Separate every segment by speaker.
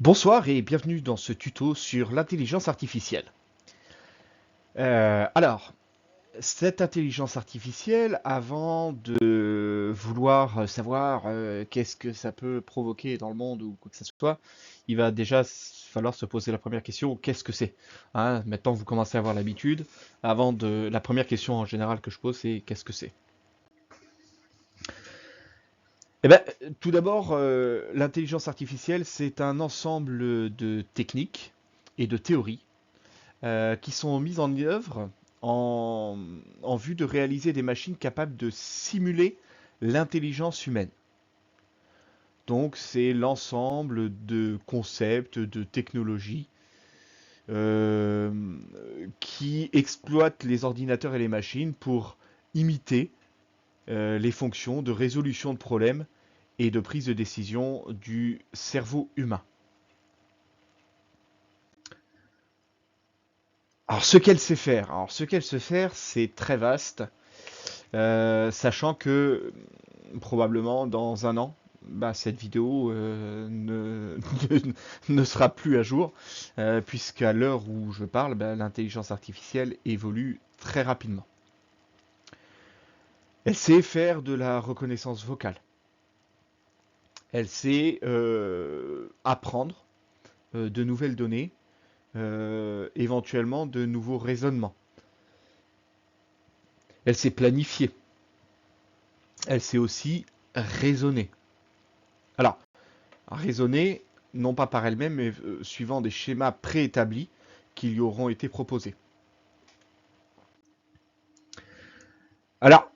Speaker 1: Bonsoir et bienvenue dans ce tuto sur l'intelligence artificielle. Alors, cette intelligence artificielle, avant de vouloir savoir qu'est-ce que ça peut provoquer dans le monde ou quoi que ce soit, il va déjà falloir se poser la première question, qu'est-ce que c'est? Hein, maintenant, vous commencez à avoir l'habitude. La première question en général que je pose, c'est qu'est-ce que c'est? Eh ben, tout d'abord, l'intelligence artificielle, c'est un ensemble de techniques et de théories qui sont mises en œuvre en, en vue de réaliser des machines capables de simuler l'intelligence humaine. Donc c'est l'ensemble de concepts, de technologies euh, qui exploitent les ordinateurs et les machines pour imiter les fonctions de résolution de problèmes et de prise de décision du cerveau humain. Alors ce qu'elle sait faire, c'est très vaste. Sachant que probablement dans un an, bah, cette vidéo ne sera plus à jour, puisqu'à l'heure où je parle, bah, l'intelligence artificielle évolue très rapidement. Elle sait faire de la reconnaissance vocale. Elle sait apprendre de nouvelles données, éventuellement de nouveaux raisonnements. Elle sait planifier. Elle sait aussi raisonner. Alors, raisonner, non pas par elle-même, mais suivant des schémas préétablis qui lui auront été proposés. Alors,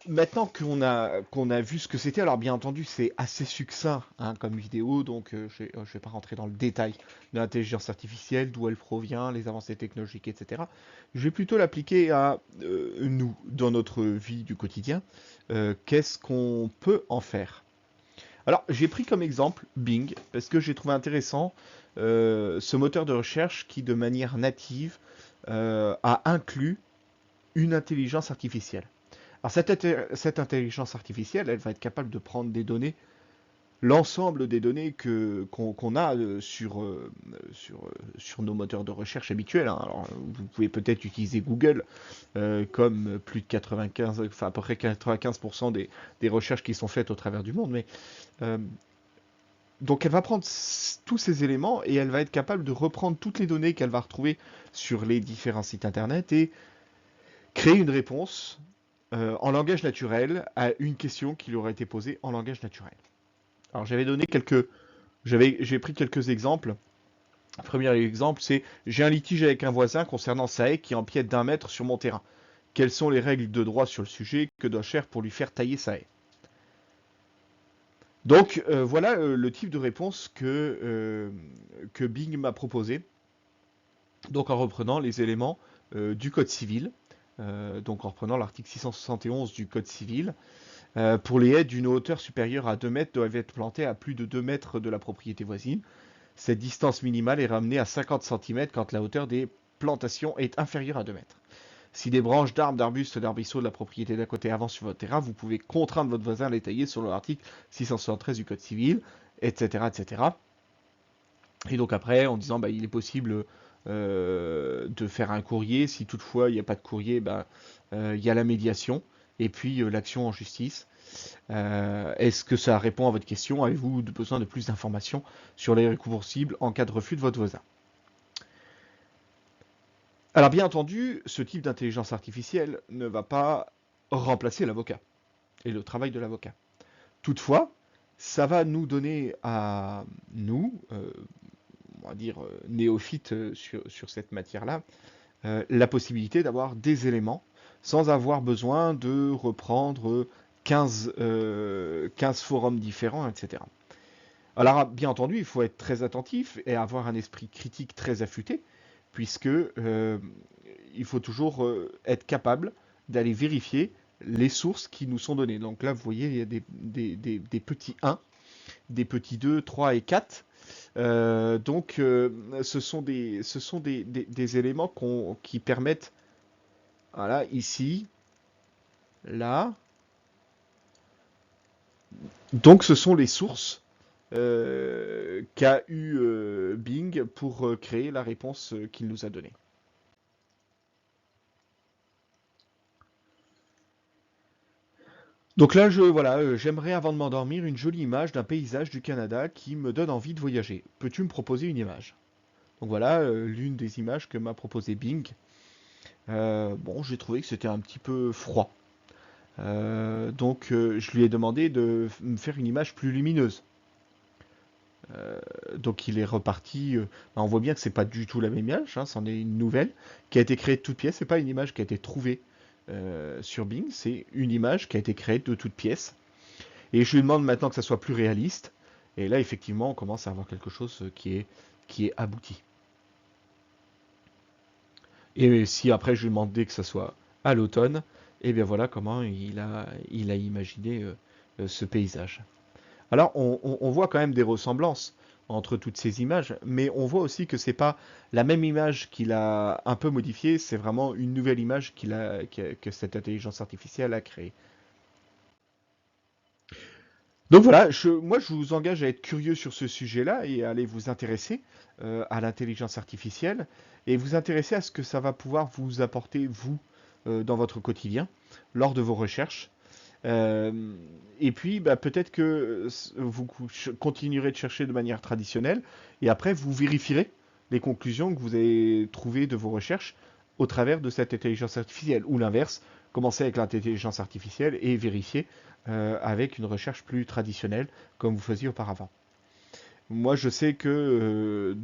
Speaker 1: maintenant qu'on a vu ce que c'était, alors bien entendu, c'est assez succinct hein, comme vidéo, donc je ne vais pas rentrer dans le détail de l'intelligence artificielle, d'où elle provient, les avancées technologiques, etc. Je vais plutôt l'appliquer à nous, dans notre vie du quotidien. Qu'est-ce qu'on peut en faire? Alors, j'ai pris comme exemple Bing, parce que j'ai trouvé intéressant ce moteur de recherche qui, de manière native, a inclus une intelligence artificielle. Alors, cette intelligence artificielle, elle va être capable de prendre des données, l'ensemble des données qu'on a sur nos moteurs de recherche habituels, hein. Alors, vous pouvez peut-être utiliser Google comme plus de 95, enfin à peu près 95% des recherches qui sont faites au travers du monde, mais euh, donc elle va prendre tous ces éléments et elle va être capable de reprendre toutes les données qu'elle va retrouver sur les différents sites internet et créer une réponse en langage naturel à une question qui lui aurait été posée en langage naturel. Alors j'ai pris quelques exemples. Le premier exemple, c'est j'ai un litige avec un voisin concernant sa haie qui empiète d'1 mètre sur mon terrain. Quelles sont les règles de droit sur le sujet? Que dois-je faire pour lui faire tailler sa haie? Donc voilà le type de réponse que Bing m'a proposé. Donc en reprenant les éléments du Code civil, donc en reprenant l'article 671 du Code civil, pour les haies d'une hauteur supérieure à 2 mètres doivent être plantées à plus de 2 mètres de la propriété voisine. Cette distance minimale est ramenée à 50 centimètres quand la hauteur des plantations est inférieure à 2 mètres. Si des branches d'arbres, d'arbustes, d'arbrisseaux de la propriété d'à côté avancent sur votre terrain, vous pouvez contraindre votre voisin à les tailler sur l'article 673 du Code civil, etc., etc. Et donc après, en disant, bah, il est possible de faire un courrier. Si toutefois il n'y a pas de courrier, bah, il y a la médiation et puis l'action en justice. Est-ce que ça répond à votre question? Avez-vous besoin de plus d'informations sur les recours possibles en cas de refus de votre voisin? Alors bien entendu, ce type d'intelligence artificielle ne va pas remplacer l'avocat et le travail de l'avocat. Toutefois, ça va nous donner à nous, on va dire néophytes sur cette matière-là, la possibilité d'avoir des éléments sans avoir besoin de reprendre 15 forums différents, etc. Alors, bien entendu, il faut être très attentif et avoir un esprit critique très affûté, puisque il faut toujours être capable d'aller vérifier les sources qui nous sont données. Donc là, vous voyez, il y a des petits 1, des petits 2, 3 et 4. Donc, ce sont des éléments qui permettent, voilà, ici, là. Donc, ce sont les sources qu'a eu Bing pour créer la réponse qu'il nous a donnée. Donc là, voilà, j'aimerais avant de m'endormir une jolie image d'un paysage du Canada qui me donne envie de voyager. Peux-tu me proposer une image? Donc voilà, l'une des images que m'a proposé Bing. Bon, j'ai trouvé que c'était un petit peu froid. Donc je lui ai demandé de me faire une image plus lumineuse. Donc il est reparti. On voit bien que c'est pas du tout la même image, hein, c'en est une nouvelle qui a été créée de toutes pièces. C'est pas une image qui a été trouvée sur Bing, c'est une image qui a été créée de toutes pièces. Et je lui demande maintenant que ça soit plus réaliste. Et là, effectivement, on commence à avoir quelque chose qui est abouti. Et si après je lui demandais que ça soit à l'automne, et bien voilà comment il a imaginé ce paysage. Alors on voit quand même des ressemblances entre toutes ces images, mais on voit aussi que c'est pas la même image qu'il a un peu modifiée, c'est vraiment une nouvelle image que cette intelligence artificielle a créée. Donc voilà, moi je vous engage à être curieux sur ce sujet-là et à aller vous intéresser à l'intelligence artificielle et vous intéresser à ce que ça va pouvoir vous apporter, vous, dans votre quotidien, lors de vos recherches. Euh, et puis, bah, peut-être que vous continuerez de chercher de manière traditionnelle et après vous vérifierez les conclusions que vous avez trouvées de vos recherches au travers de cette intelligence artificielle ou l'inverse, commencer avec l'intelligence artificielle et vérifier avec une recherche plus traditionnelle comme vous faisiez auparavant. Moi, je sais que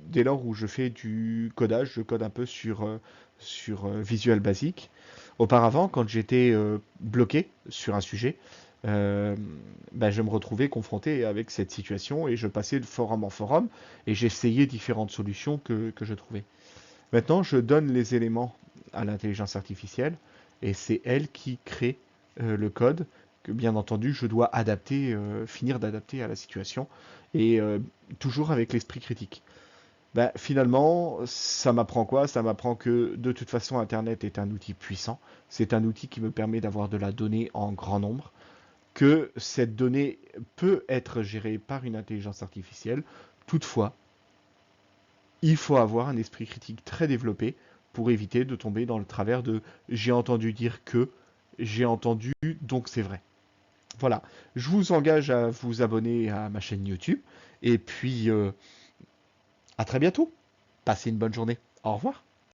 Speaker 1: dès lors où je fais du codage, je code un peu sur Visual Basic. Auparavant, quand j'étais bloqué sur un sujet, euh, ben, je me retrouvais confronté avec cette situation et je passais de forum en forum et j'essayais différentes solutions que je trouvais. Maintenant, je donne les éléments à l'intelligence artificielle et c'est elle qui crée le code que, bien entendu, je dois adapter, finir d'adapter à la situation et toujours avec l'esprit critique. Ben, finalement, ça m'apprend quoi? Ça m'apprend que de toute façon, Internet est un outil puissant. C'est un outil qui me permet d'avoir de la donnée en grand nombre, que cette donnée peut être gérée par une intelligence artificielle. Toutefois, il faut avoir un esprit critique très développé pour éviter de tomber dans le travers de j'ai entendu dire que, j'ai entendu donc c'est vrai. Voilà, je vous engage à vous abonner à ma chaîne YouTube et puis à très bientôt. Passez une bonne journée. Au revoir.